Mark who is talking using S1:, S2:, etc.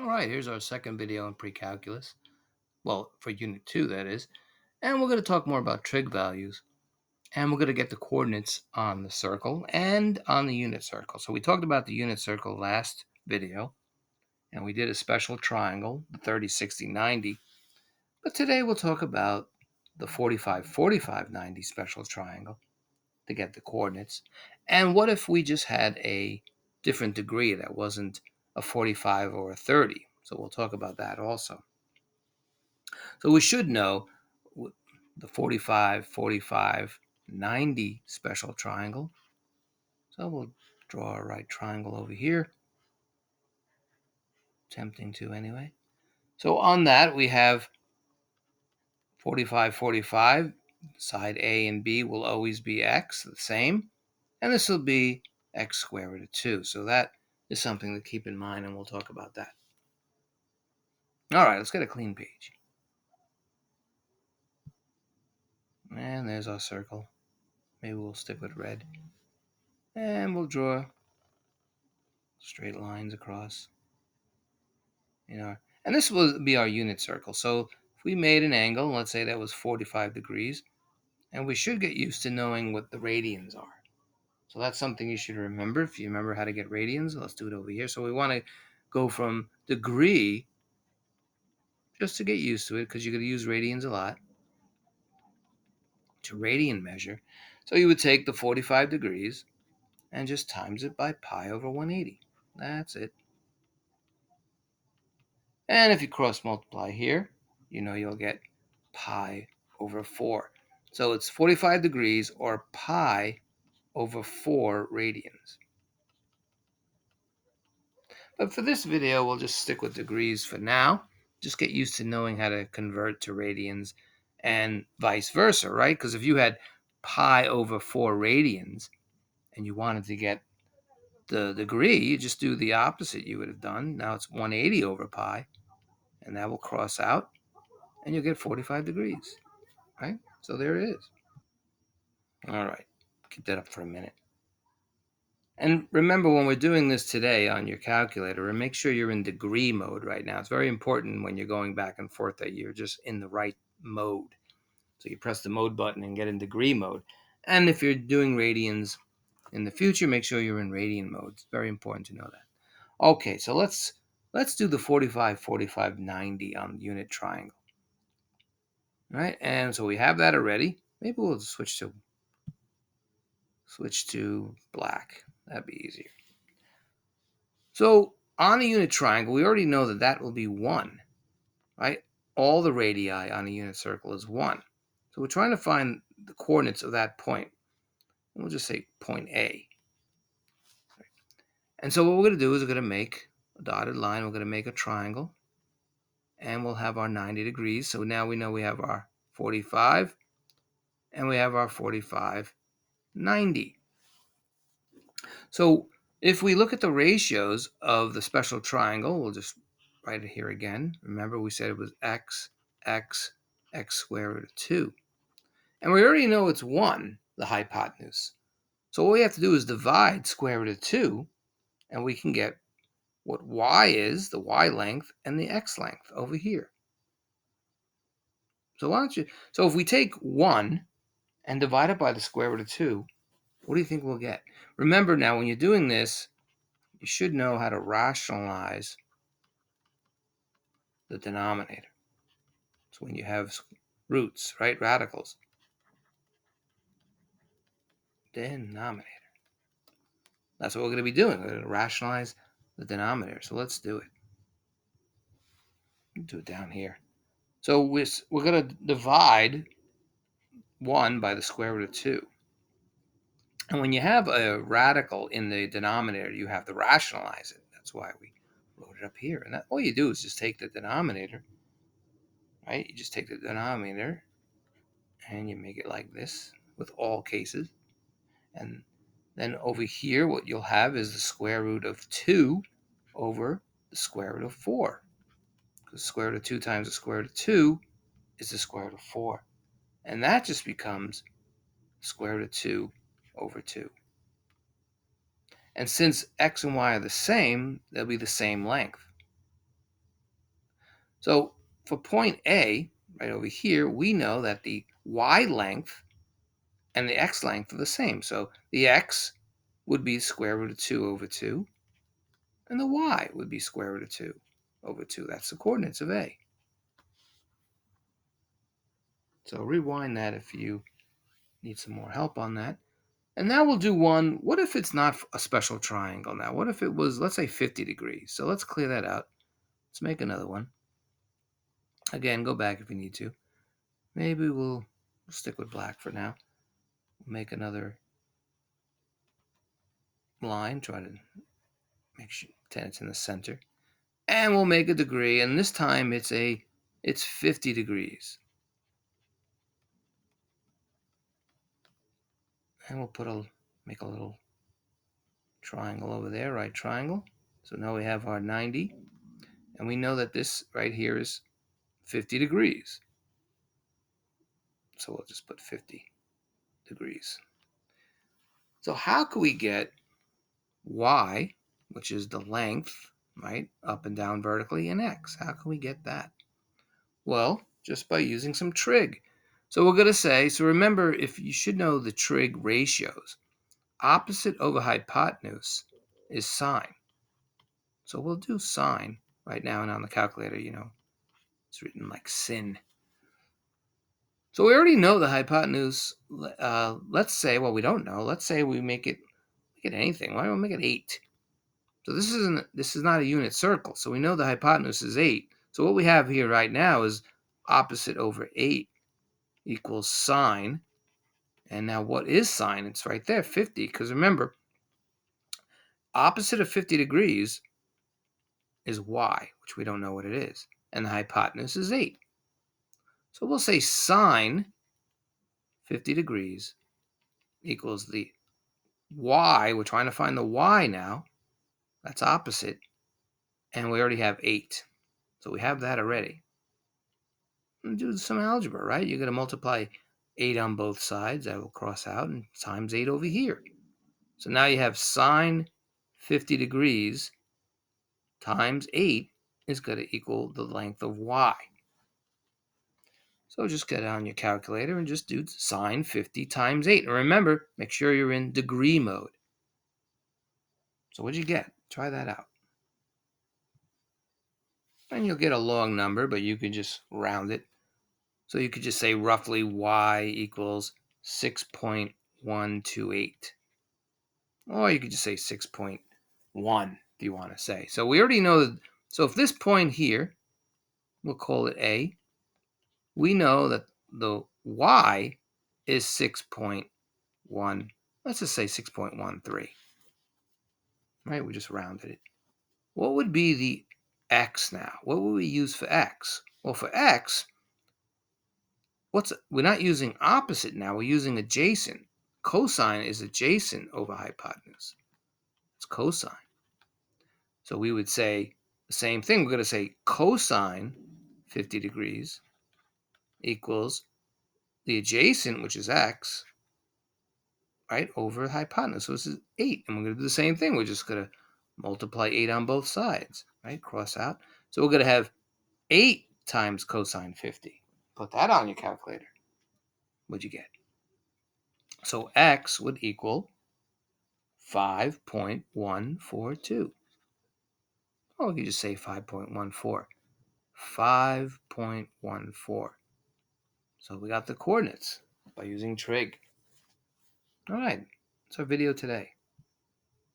S1: All right, here's our second video in Precalculus. Well, for Unit 2, that is. And we're going to talk more about trig values. And we're going to get the coordinates on the circle and on the unit circle. So we talked about the unit circle last video. And we did a special triangle, the 30, 60, 90. But today we'll talk about the 45, 45, 90 special triangle to get the coordinates. And what if we just had a different degree that wasn't a 45 or a 30? So we'll talk about that also. So we should know the 45, 45, 90 special triangle. So we'll draw a right triangle over here. Attempting to anyway. So on that we have 45, 45. Side A and B will always be x, the same. And this will be x squared root of 2. So that is something to keep in mind, and we'll talk about that. All right, let's get a clean page. And there's our circle. Maybe we'll stick with red. And we'll draw straight lines across. And this will be our unit circle. So if we made an angle, let's say that was 45 degrees, and we should get used to knowing what the radians are. So that's something you should remember. If you remember how to get radians, let's do it over here. So we want to go from degree, just to get used to it, because you're going to use radians a lot, to radian measure. So you would take the 45 degrees and just times it by pi over 180. That's it. And if you cross multiply here, you'll get pi over 4. So it's 45 degrees or pi over 4 radians. But for this video, we'll just stick with degrees for now. Just get used to knowing how to convert to radians and vice versa, right? Because if you had pi over 4 radians and you wanted to get the degree, you just do the opposite you would have done. Now it's 180 over pi, and that will cross out, and you'll get 45 degrees, right? So there it is. All right, keep that up for a minute. And remember, when we're doing this today on your calculator, and make sure you're in degree mode right now. It's very important when you're going back and forth that you're just in the right mode. So you press the mode button and get in degree mode. And if you're doing radians in the future, make sure you're in radian mode. It's very important to know that. Okay, so let's do the 45, 45, 90 on the unit triangle. All right, and so we have that already. Maybe we'll switch to black. That'd be easier. So on a unit triangle, we already know that will be 1, right? All the radii on a unit circle is 1. So we're trying to find the coordinates of that point. And we'll just say point A. And so what we're going to do is we're going to make a dotted line. We're going to make a triangle. And we'll have our 90 degrees. So now we know we have our 45. And we have our 45, 90. So if we look at the ratios of the special triangle, we'll just write it here again. Remember, we said it was x, x, x squared root of 2. And we already know it's 1, the hypotenuse. So all we have to do is divide square root of 2, and we can get what y is, the y length, and the x length over here. So if we take 1 and divide it by the square root of 2, what do you think we'll get? Remember now, when you're doing this, you should know how to rationalize the denominator. So when you have roots, right, radicals, denominator. That's what we're going to be doing. We're going to rationalize the denominator. So let's do it. Do it down here. So we're going to divide 1 by the square root of 2. And when you have a radical in the denominator, you have to rationalize it. That's why we wrote it up here. And all you do is just take the denominator, right? You just take the denominator and you make it like this with all cases. And then over here, what you'll have is the square root of 2 over the square root of 4. Because the square root of 2 times the square root of 2 is the square root of 4. And that just becomes square root of 2 over 2. And since x and y are the same, they'll be the same length. So for point A, right over here, we know that the y length and the x length are the same. So the x would be square root of 2 over 2, and the y would be square root of 2 over 2. That's the coordinates of A. So rewind that if you need some more help on that. And now we'll do one. What if it's not a special triangle now? What if it was, let's say, 50 degrees? So let's clear that out. Let's make another one. Again, go back if you need to. Maybe we'll stick with black for now. Make another line. Try to make sure pretend it's in the center. And we'll make a degree. And this time it's 50 degrees. And we'll make a little triangle over there, right triangle. So now we have our 90. And we know that this right here is 50 degrees. So we'll just put 50 degrees. So how can we get y, which is the length, right, up and down vertically, and x? How can we get that? Well, just by using some trig. So we're going to say, so remember, if you should know the trig ratios, opposite over hypotenuse is sine. So we'll do sine right now, and on the calculator, it's written like sin. So we already know the hypotenuse. Let's say, well, we don't know. Let's say we make it anything. Why don't we make it 8? So this is not a unit circle. So we know the hypotenuse is 8. So what we have here right now is opposite over 8 equals sine. And now what is sine? It's right there, 50. Because remember, opposite of 50 degrees is y, which we don't know what it is. And the hypotenuse is 8. So we'll say sine 50 degrees equals the y. We're trying to find the y now. That's opposite. And we already have 8. So we have that already. And do some algebra, right? You're going to multiply 8 on both sides. That will cross out, and times 8 over here. So now you have sine 50 degrees times 8 is going to equal the length of y. So just get on your calculator and just do sine 50 times 8. And remember, make sure you're in degree mode. So what'd you get? Try that out. And you'll get a long number, but you can just round it. So you could just say roughly y equals 6.128. Or you could just say 6.1 if you want to say. So we already know that. So if this point here, we'll call it A, we know that the y is 6.1. Let's just say 6.13. Right? We just rounded it. What would be the x now? What would we use for x? Well, for x, we're not using opposite now. We're using adjacent. Cosine is adjacent over hypotenuse. It's cosine. So we would say the same thing. We're going to say cosine 50 degrees equals the adjacent, which is x, right, over hypotenuse. So this is 8. And we're going to do the same thing. We're just going to multiply 8 on both sides, right? Cross out. So we're going to have 8 times cosine 50. Put that on your calculator. What'd you get? So x would equal 5.142. Oh, you just say 5.14. 5.14. So we got the coordinates by using trig. All right, that's our video today.